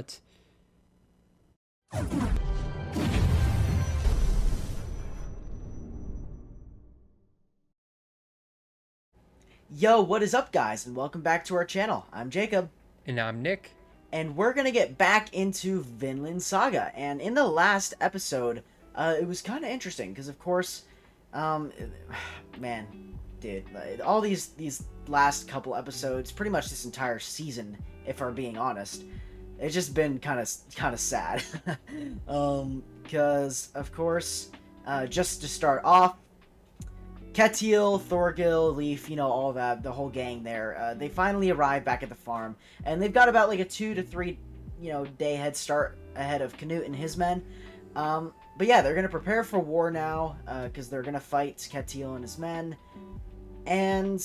not. Yo, what is up, guys, and welcome back to our channel. I'm Jacob, And I'm Nick. and we're gonna get back into Vinland Saga. And in the last episode, it was kind of interesting because, of course, um, man, dude, like, all these last couple episodes, pretty much this entire season, if we're being honest, it's just been kind of sad. Because of course, just to start off. Ketil, Thorgil, Leaf, all that, the whole gang there, they finally arrive back at the farm, and they've got about like a 2 to 3, day head start ahead of Canute and his men. But yeah, they're going to prepare for war now, because they're going to fight Ketil and his men, and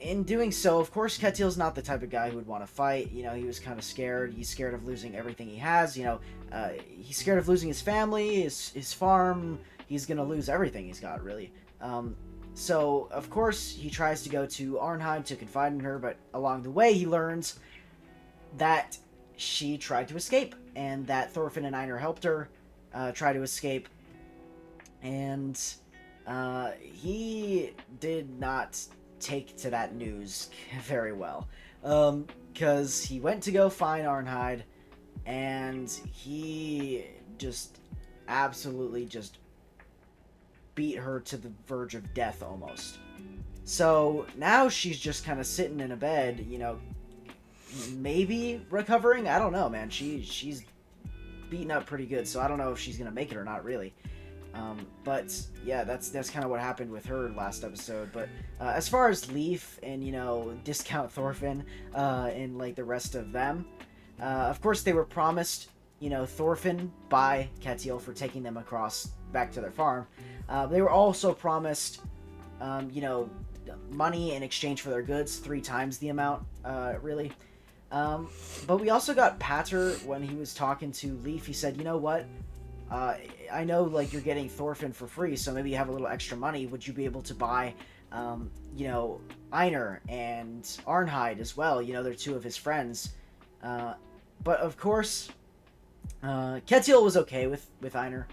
in doing so, of course, Ketil's not the type of guy who would want to fight. He was kind of scared. He's scared of losing everything he has. He's scared of losing his family, his farm. He's going to lose everything he's got, really. So, of course, he tries to go to Arnheid to confide in her, but along the way he learns that she tried to escape, and that Thorfinn and Einar helped her try to escape, and he did not take to that news very well, because he went to go find Arnheid, and he just absolutely just beat her to the verge of death almost. So now she's just kind of sitting in a bed, maybe recovering. I don't know, man. She's beaten up pretty good, so I don't know if she's gonna make it or not, really. But yeah, that's kind of what happened with her last episode. But as far as Leaf and Discount Thorfinn and like the rest of them, of course they were promised Thorfinn by Ketil for taking them across back to their farm. They were also promised, money in exchange for their goods, 3 times the amount, really. But we also got Pater when he was talking to Leaf. He said, you know what? I know, like, you're getting Thorfinn for free, so maybe you have a little extra money. Would you be able to buy, Einar and Arnheid as well? They're 2 of his friends. But, of course, Ketil was okay with Einar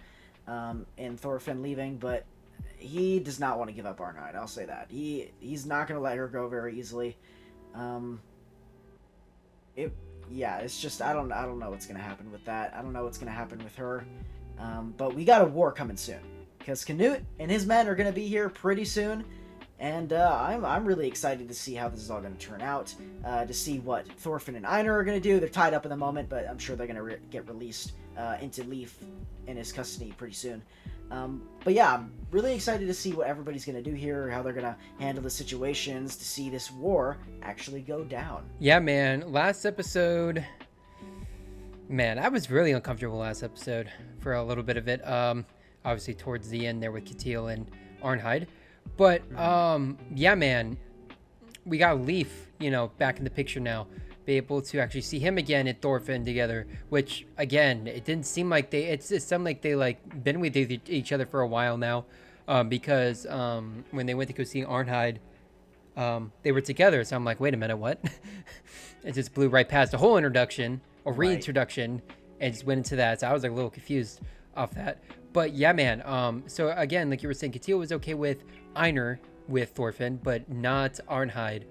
and Thorfinn leaving, but he does not want to give up Arnheid. I'll say that. He's not going to let her go very easily. It's just I don't know what's going to happen with that. I don't know what's going to happen with her. But we got a war coming soon, because Canute and his men are going to be here pretty soon. And I'm really excited to see how this is all going to turn out, to see what Thorfinn and Einar are going to do. They're tied up in the moment, but I'm sure they're going to get released into Leaf in his custody pretty soon. But yeah, I'm really excited to see what everybody's going to do here, how they're going to handle the situations, to see this war actually go down. Yeah, man. Last episode, man, I was really uncomfortable last episode for a little bit of it. Obviously towards the end there with Ketil and Arnheid. But yeah, man, we got Leaf, back in the picture now. Be able to actually see him again and Thorfinn together, which again, it didn't seem like it sounded like they like been with each other for a while now, because when they went to go see Arnheid, they were together. So I'm like, wait a minute, what? It just blew right past the whole introduction or reintroduction and just went into that. So I was like a little confused off that. But yeah, man. So again, like you were saying, Ketil was okay with Einar with Thorfinn, but not Arnheid.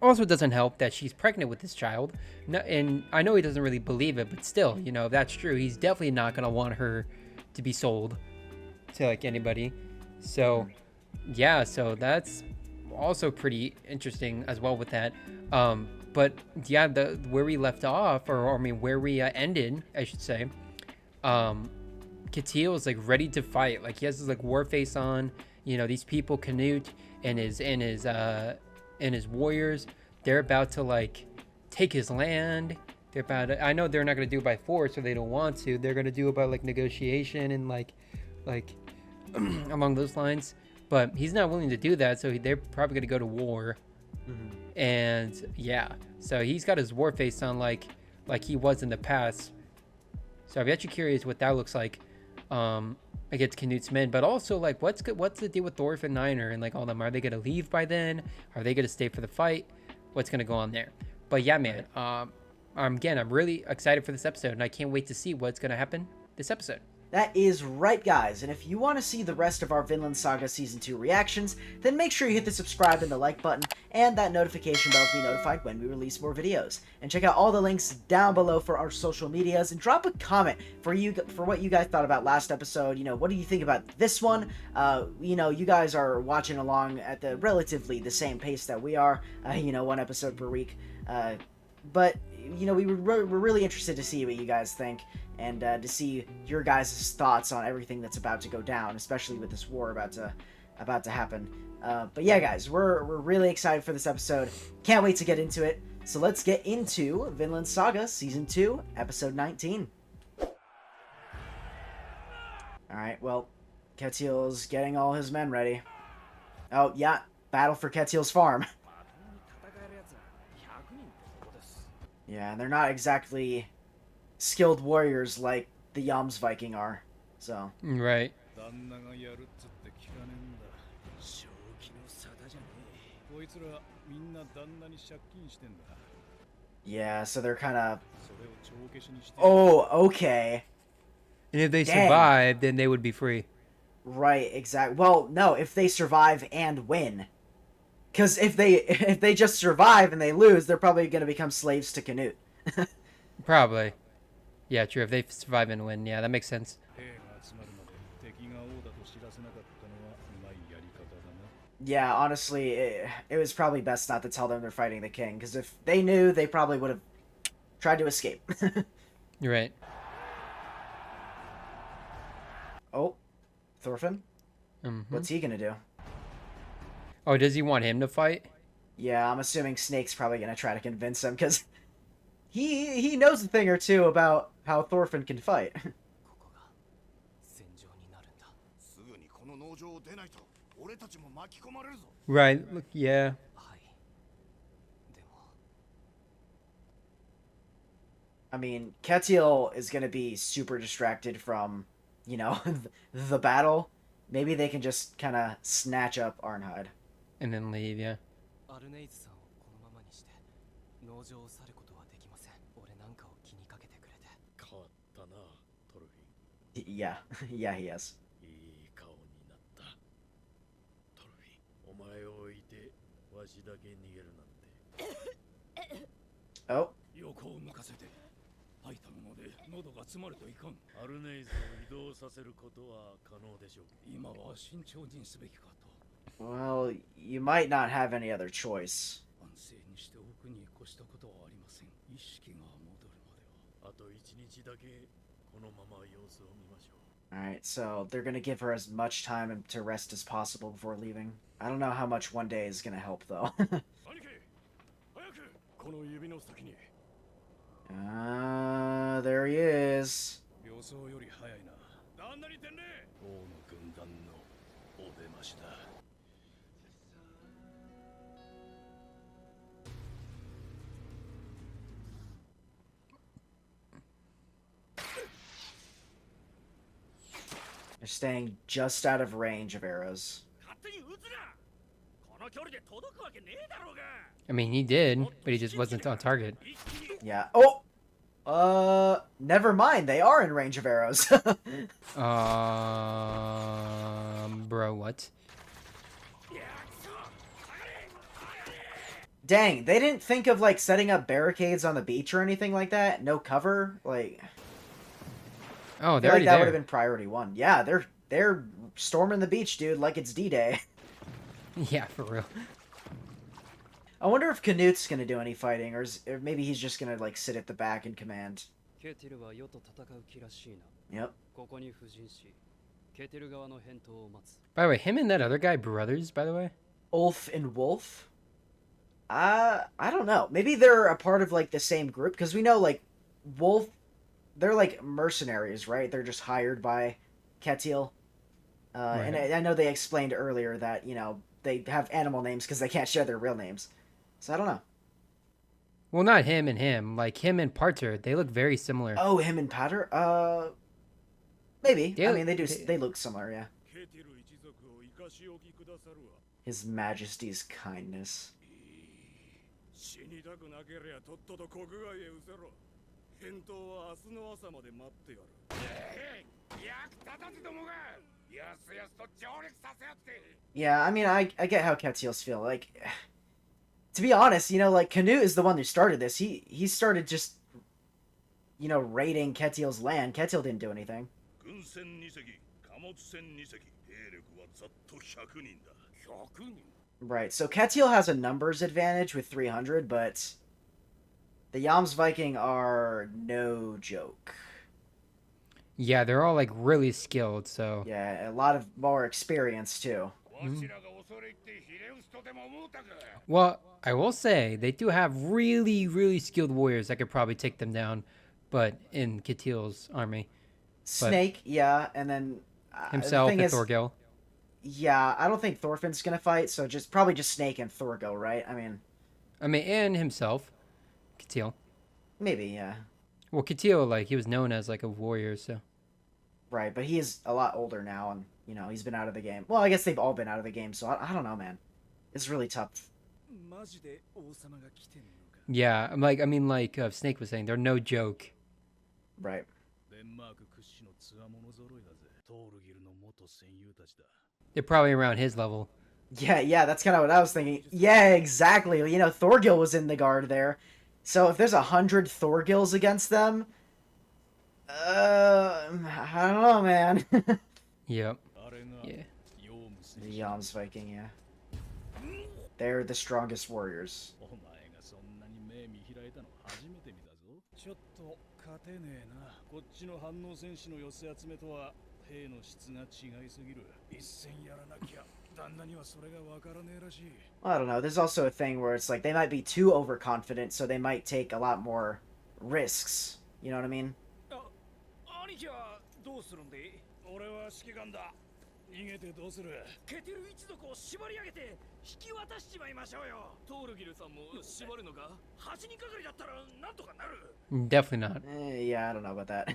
Also, it doesn't help that she's pregnant with this child. No, and I know he doesn't really believe it, but still, if that's true, he's definitely not going to want her to be sold to like anybody. So yeah, so that's also pretty interesting as well with that. But yeah, where we left off, or I mean, where we ended, I should say, Ketil is like ready to fight. Like he has this like war face on. These people, Canute and his warriors, they're about to like take his land. They're about to, I know they're not going to do it by force, or they don't want to. They're going to do it by like negotiation and like along those lines. But he's not willing to do that, so they're probably going to go to war. Mm-hmm. And yeah, so he's got his war face on like he was in the past. So I'm actually curious what that looks like against Canute's men. But also, like, what's the deal with Thorfinn and Einar and like all them? Are they going to leave by then? Are they going to stay for the fight? What's going to go on there? But yeah, man, Again, I'm really excited for this episode, and I can't wait to see what's going to happen this episode. That is right, guys, and if you want to see the rest of our Vinland Saga Season 2 reactions, then make sure you hit the subscribe and the like button, and that notification bell to be notified when we release more videos. And check out all the links down below for our social medias, and drop a comment for what you guys thought about last episode. You know, what do you think about this one? You know, you guys are watching along at the relatively the same pace that we are, you know, one episode per week. But, you know, we're really interested to see what you guys think, and to see your guys' thoughts on everything that's about to go down, especially with this war about to happen. But yeah, guys, we're really excited for this episode. Can't wait to get into it. So let's get into Vinland Saga Season 2, Episode 19. Alright, well, Ketil's getting all his men ready. Oh, yeah, battle for Ketil's farm. Yeah, and they're not exactly skilled warriors like the Jomsviking are, so. Right. Yeah, so they're kind of. Oh, okay. And if they survive, then they would be free. Right, exactly. Well, no, if they survive and win. Because if they just survive and they lose, they're probably going to become slaves to Canute. Probably. Yeah, true. If they survive and win, yeah, that makes sense. Yeah, honestly, it was probably best not to tell them they're fighting the king, because if they knew, they probably would have tried to escape. You're right. Oh, Thorfinn? What's he gonna do? Oh, does he want him to fight? Yeah, I'm assuming Snake's probably gonna try to convince him, because he knows a thing or two about how Thorfinn can fight. Right, look, yeah. I mean, Ketil is gonna be super distracted from, you know, the battle. Maybe they can just kind of snatch up Arnhide. And then leave, yeah. Yeah, yeah, he is. Oh. Well, you might not have any other choice. Alright, so they're gonna give her as much time to rest as possible before leaving. I don't know how much one day is gonna help, though. There he is. They're staying just out of range of arrows. I mean, he did, but he just wasn't on target. Yeah. Oh! Never mind. They are in range of arrows. Bro, what? Dang, they didn't think of, like, setting up barricades on the beach or anything like that? No cover? Like... Oh, they're already that would have been priority one. Yeah, they're storming the beach, dude, like it's D-Day. Yeah, for real. I wonder if Canute's gonna do any fighting, or maybe he's just gonna like sit at the back in command. Yep. By the way, him and that other guy brothers, by the way? Ulf and Wolf? I don't know. Maybe they're a part of like the same group, because we know like Wolf, they're like mercenaries, right? They're just hired by Ketil. Right. And I know they explained earlier that, you know, they have animal names because they can't share their real names. So I don't know. Well, not him and him. Like him and Parter, they look very similar. Oh, him and Pater? Maybe. I mean, they look similar, yeah. His Majesty's kindness. Yeah, I mean, I get how Ketil's feel. Like, to be honest, like Canute is the one who started this. He started just, raiding Ketil's land. Ketil didn't do anything. Right. So Ketil has a numbers advantage with 300, but the Jomsviking are no joke. Yeah, they're all like really skilled, so. Yeah, a lot of more experience too. Mm. Well, I will say they do have really, really skilled warriors that could probably take them down, but in Ketil's army. Snake, yeah, and then Himself the thing and is, Thorgil. yeah, I don't think Thorfinn's gonna fight, so probably just Snake and Thorgil, right? I mean, and himself, Ketil. Maybe, yeah. Well, Ketil, like, he was known as like a warrior, so. Right, but he is a lot older now, and he's been out of the game. Well, I guess they've all been out of the game, so I don't know, man. It's really tough. Yeah, I mean, like Snake was saying, they're no joke. Right. They're probably around his level. Yeah, that's kind of what I was thinking. Yeah, exactly. Thorgil was in the guard there. So if there's 100 Thorgils against them, I don't know, man. Yep. Yeah. The Jomsviking, yeah. They're the strongest warriors. Well, I don't know. There's also a thing where it's like they might be too overconfident, so they might take a lot more risks. You know what I mean? Definitely not. Yeah, I don't know about that.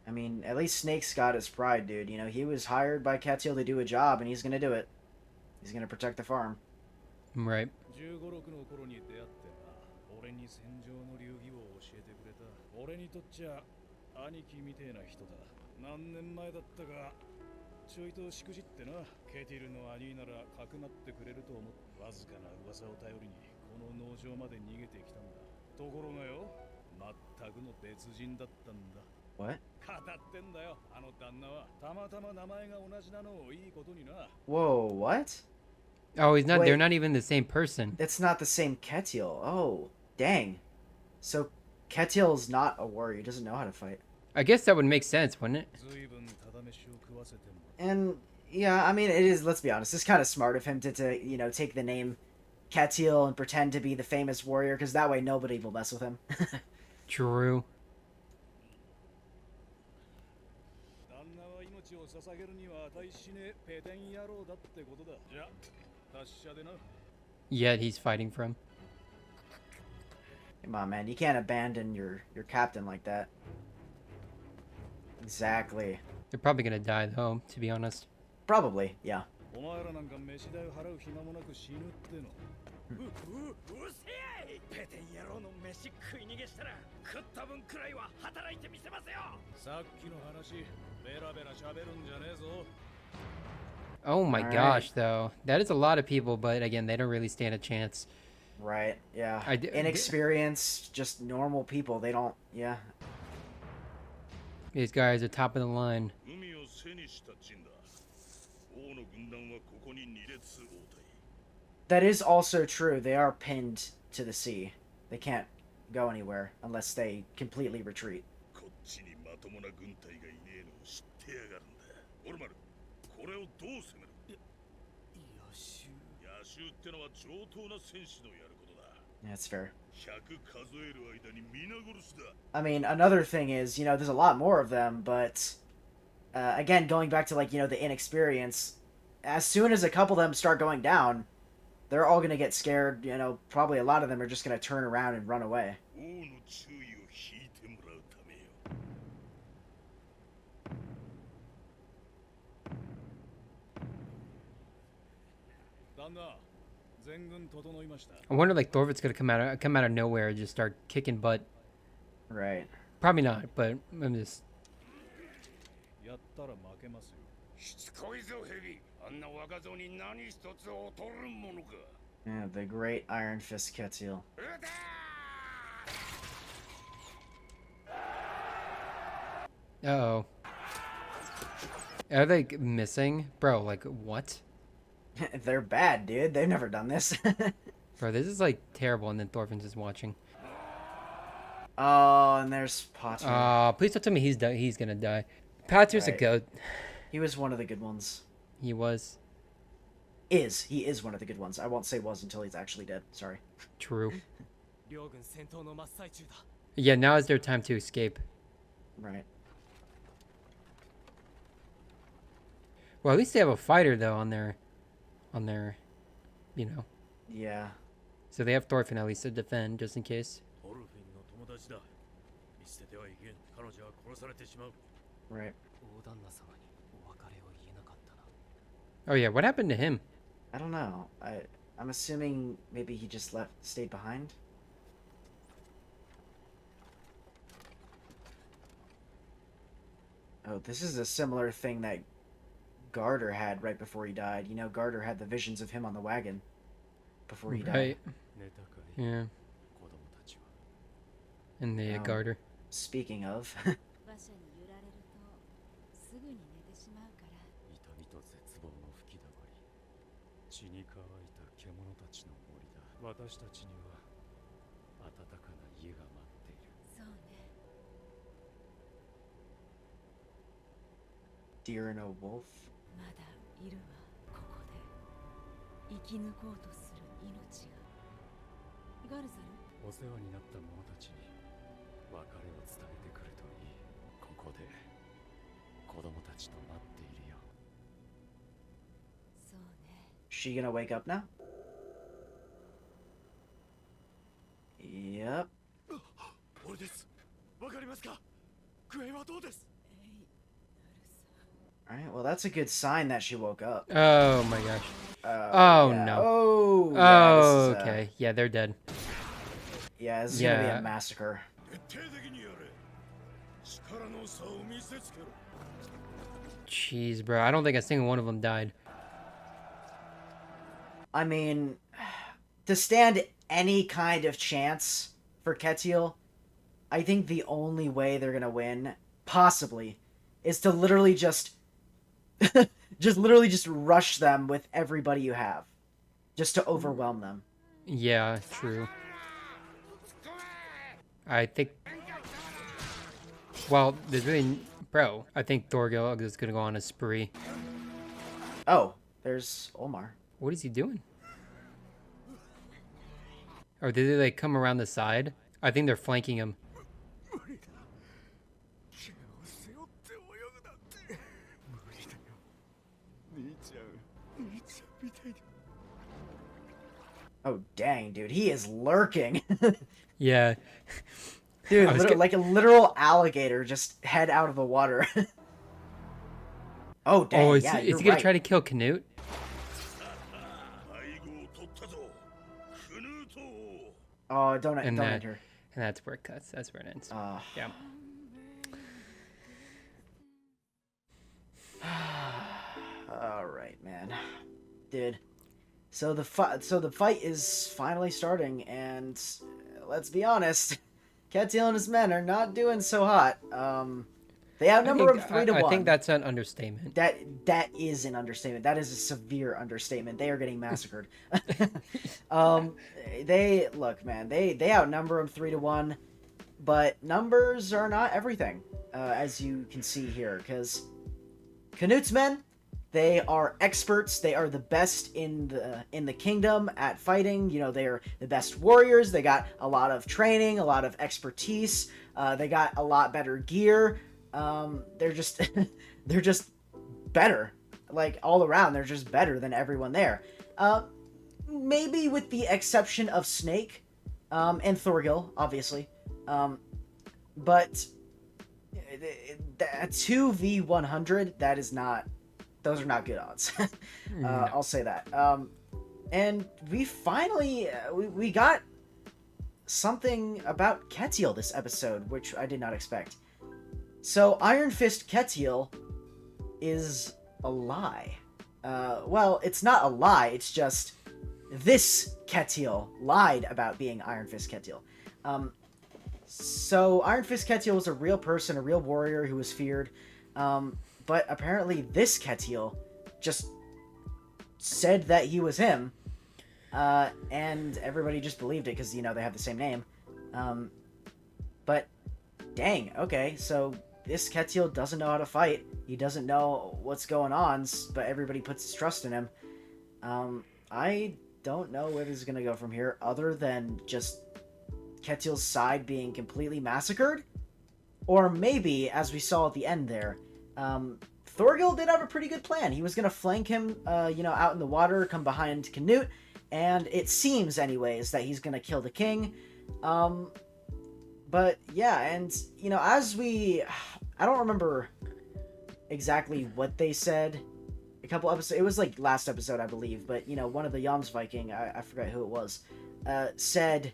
I mean, at least Snake's got his pride, dude. He was hired by Ketil to do a job, and he's gonna do it. He's gonna protect the farm. Right. What? Whoa, what? Oh, he's not. Wait. They're not even the same person. It's not the same Ketil. Oh, dang. So Ketil's not a warrior. He doesn't know how to fight. I guess that would make sense, wouldn't it? And yeah, I mean, it is. Let's be honest. It's kind of smart of him to take the name Ketil and pretend to be the famous warrior, because that way nobody will mess with him. True. Yet he's fighting for him. Come on, man. You can't abandon your captain like that. Exactly. They're probably gonna die though, to be honest. Probably, yeah. Oh my All gosh, right. though. That is a lot of people, but again, they don't really stand a chance. Right, yeah. I d- Inexperienced, just normal people. They don't, yeah. These guys are top of the line. That is also true. They are pinned to the sea. They can't go anywhere unless they completely retreat. That's fair. I mean, another thing is, there's a lot more of them, but again, going back to the inexperience, as soon as a couple of them start going down, they're all gonna get scared. Probably a lot of them are just gonna turn around and run away. I wonder like Thorvald's gonna come out of nowhere and just start kicking butt. Right. Probably not, but I'm just. しつこいぞヘビ、あんな若造に何一つ劣るものか。 Yeah, the great Iron Fist Ketil. Uh-oh. Are they missing? Bro, like, what? They're bad, dude. They've never done this. Bro, this is, like, terrible, and then Thorfinn's just watching. Oh, and there's Potter. Please don't tell me he's gonna die. Patter's a Right. goat. He was one of the good ones. He was. He is one of the good ones. I won't say was until he's actually dead. Sorry. True. Yeah, now is their time to escape. Right. Well, at least they have a fighter, though, on their, you know. Yeah. So they have Thorfinn at least to defend, just in case. Right. Oh yeah, what happened to him? I don't know. I'm assuming maybe he just stayed behind. Oh, this is a similar thing that Garter had right before he died. You know, Garter had the visions of him on the wagon before he died. Right. Yeah. And the Um, garter. Speaking of, 馬車に揺られるとすぐに寝てしまうから。痛みと絶望の吹きだまり、血に乾いた獣たちの森だ。私たちには暖かな家が待っている。そうね。 Deer and a Wolf. まだいるわ、ここで。生き抜こうとする命が。ガルザル、お世話になった者たちに別れを伝えてくるといい。ここで子供たちと待っているよ。そうね。 She gonna wake up now? Yep. 俺です。わかりますか？具合はどうです？ Alright, well, that's a good sign that she woke up. Oh my gosh. Oh no. Oh, yeah, Oh, this is, okay. Yeah, they're dead. Yeah, this is gonna be Yeah. a massacre. 徹底的にやれ。力の差を見せつけろ。 Jeez, bro. I don't think a single one of them died. I mean, to stand any kind of chance for Ketil, I think the only way they're gonna win, possibly, is to literally just just rush them with everybody you have. Just to overwhelm them. Yeah, true. I think. Well, there's really. Bro, I think Thorgil is gonna go on a spree. Oh, there's Omar. What is he doing? Or did they like come around the side? I think they're flanking him. Oh, dang, dude. He is lurking. Yeah. Dude, I was like a literal alligator just head out of the water. Oh, dang, Oh, is yeah, he you're gonna right. try to kill Canute? Oh, don't And don't that- enter. And that's where it cuts. That's where it ends. Yeah. All right, man. Dude. So the fight is finally starting, and let's be honest, Ketil and his men are not doing so hot. They outnumber him 3-1. I think that's an understatement. That is an understatement. That is a severe understatement. They are getting massacred. They look, man. They outnumber him 3-1, but numbers are not everything, as you can see here. Because Canute's men, they are experts. They are the best in the kingdom at fighting. You know, they are the best warriors. They got a lot of training, a lot of expertise. They got a lot better gear. They're just they're just better, like all around. They're just better than everyone there. Maybe with the exception of Snake and Thorgil, obviously. But 2v100, that is not. Those are not good odds. No. I'll say that. And we finally we got something about Ketil this episode, which I did not expect. So Iron Fist Ketil is a lie. Well, it's not a lie, it's just this Ketil lied about being Iron Fist Ketil. So Iron Fist Ketil was a real person, a real warrior who was feared. But apparently this Ketil just said that he was him. And everybody just believed it because, they have the same name. But dang, okay, so this Ketil doesn't know how to fight. He doesn't know what's going on, but everybody puts his trust in him. I don't know where this is going to go from here, other than just Ketil's side being completely massacred. Or maybe, as we saw at the end there, Thorgil did have a pretty good plan. He was going to flank him, out in the water, come behind Canute, and it seems, anyways, that he's going to kill the king. But, yeah, and, I don't remember exactly what they said a couple episodes. It was, last episode, I believe, but, one of the Jomsviking, I forgot who it was, said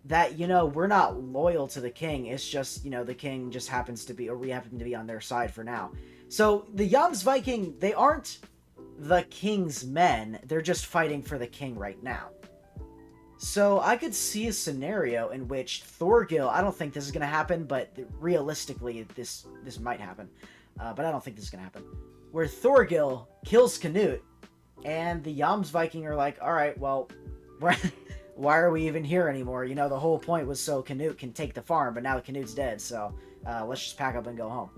that, we're not loyal to the king. It's just, the king just happens to be, or we happen to be on their side for now. So, the Jomsviking, they aren't the king's men. They're just fighting for the king right now. So I could see a scenario in which Thorgil, I don't think this is going to happen, but realistically this might happen. But I don't think this is going to happen. Where Thorgil kills Canute, and the Jomsviking are like, alright, well, why are we even here anymore? The whole point was so Canute can take the farm, but now Canute's dead, so let's just pack up and go home.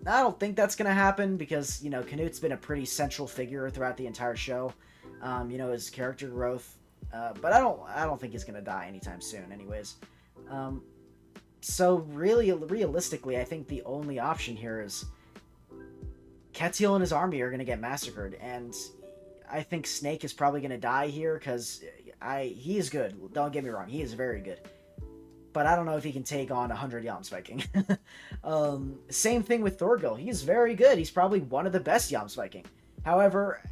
I don't think that's going to happen because, Canute's been a pretty central figure throughout the entire show. His character growth. But I don't think he's going to die anytime soon anyways. So really, realistically, I think the only option here is Ketil and his army are going to get massacred. And I think Snake is probably going to die here because he is good. Don't get me wrong. He is very good. But I don't know if he can take on 100 Jomsviking. Same thing with Thorgil. He is very good. He's probably one of the best Jomsviking. However,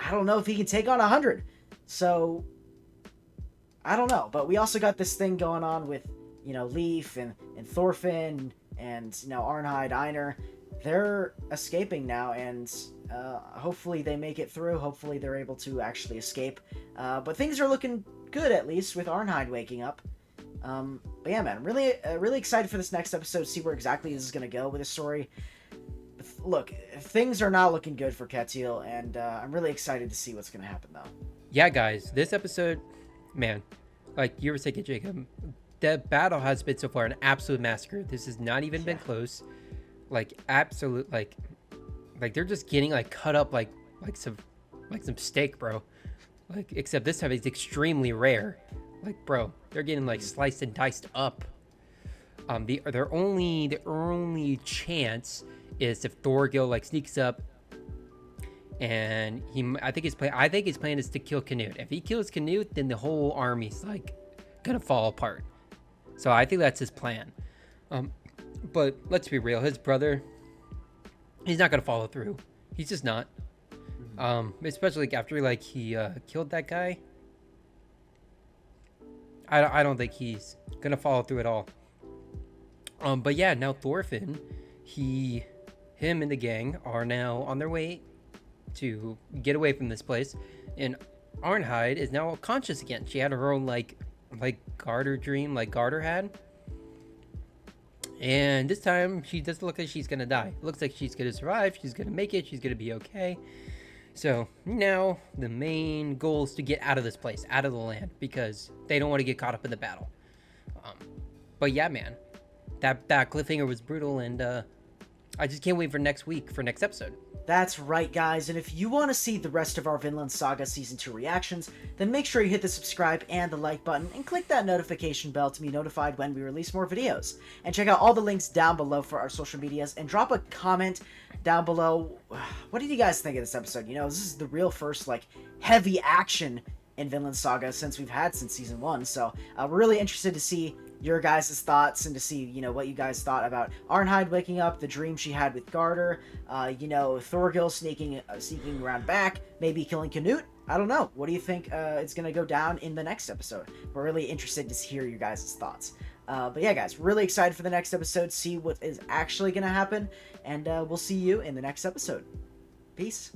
I don't know if he can take on 100. So, I don't know. But we also got this thing going on with, Leif and Thorfinn and, Arnheid, Einar. They're escaping now, and hopefully they make it through. Hopefully they're able to actually escape. But things are looking good, at least, with Arnheid waking up. But yeah, man, really excited for this next episode, see where exactly this is going to go with the story. Look, things are not looking good for Ketil, and I'm really excited to see what's going to happen, though. Yeah, guys, this episode, man, like you were saying, Jacob, the battle has been so far an absolute massacre. This has not even been close. Absolute, they're just getting cut up like some steak, bro. Except this time it's extremely rare. Bro, they're getting sliced and diced up. Their only chance is if Thorgil sneaks up. And I think his plan is to kill Canute. If he kills Canute, then the whole army's gonna fall apart. So I think that's his plan. But let's be real, his brother, he's not gonna follow through. He's just not. Especially after he killed that guy. I don't think he's gonna follow through at all. But yeah, now Thorfinn, him and the gang are now on their way to get away from this place, and Arnheid is now conscious again. She had her own Garter dream, Garter had, and this time she doesn't look like she's gonna die. It looks like she's gonna survive. She's gonna make it. She's gonna be okay. So now the main goal is to get out of this place, out of the land, because they don't want to get caught up in the battle. But yeah, man, that cliffhanger was brutal, and I just can't wait for next episode. That's right, guys, and if you want to see the rest of our Vinland Saga Season 2 reactions, then make sure you hit the subscribe and the like button, and click that notification bell to be notified when we release more videos. And check out all the links down below for our social medias, and drop a comment down below. What did you guys think of this episode? This is the real first, heavy action in Vinland Saga since we've had since Season 1, so we're really interested to see your guys' thoughts and to see, what you guys thought about Arnheid waking up, the dream she had with Garter, Thorgil sneaking around back, maybe killing Canute. I don't know. What do you think it's going to go down in the next episode? We're really interested to hear your guys' thoughts. But yeah, guys, really excited for the next episode, see what is actually going to happen, and we'll see you in the next episode. Peace.